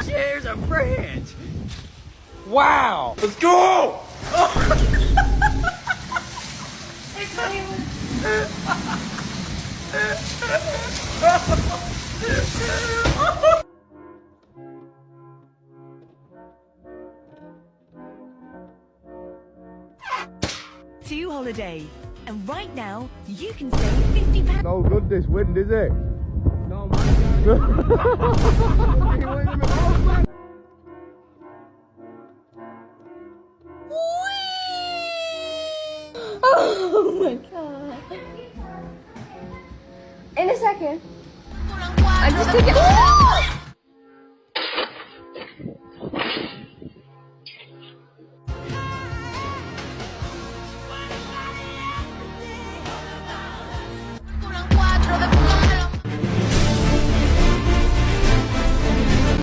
Cheers a friend. Wow. Let's go. To Holiday. And right now, you can save £50. No good this wind, is it? No, man. Oh my god. In a second. I just took it.